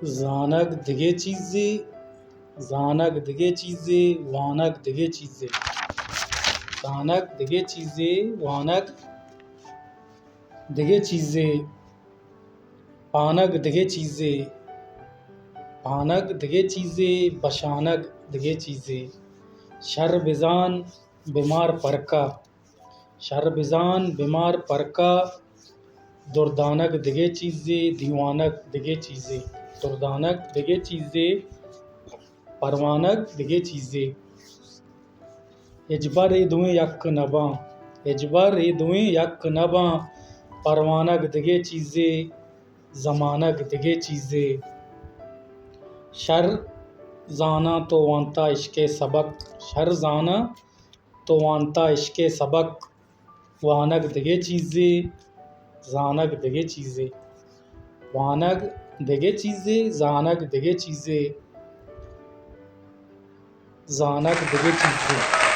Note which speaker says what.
Speaker 1: Zanak dige çizi, zanak dige çizi, vanak dige çizi. Zanak dige çizi, vanak dige çizi. Panak dige çizi, panak dige çizi, başanak dige çizi. Şerbizan bimar parka, şerbizan bimar parka. Durdanak dige çizi, divanak dige çizi. Durdanak dige çizi, parvanak dige çizi. Ecbar duwe yak naba, ecbar duwe yak naba. Parvanak dige çizi, zamanak dige çizi. Sir जाना तो वांता इश्के सबक, sir जाना तो वांता इश्के सबक. वानक दिगे चीज़े, जानक दिगे चीज़े. वानक दिगे चीज़े, जानक दिगे चीज़े. जानक दिगे चीज़े.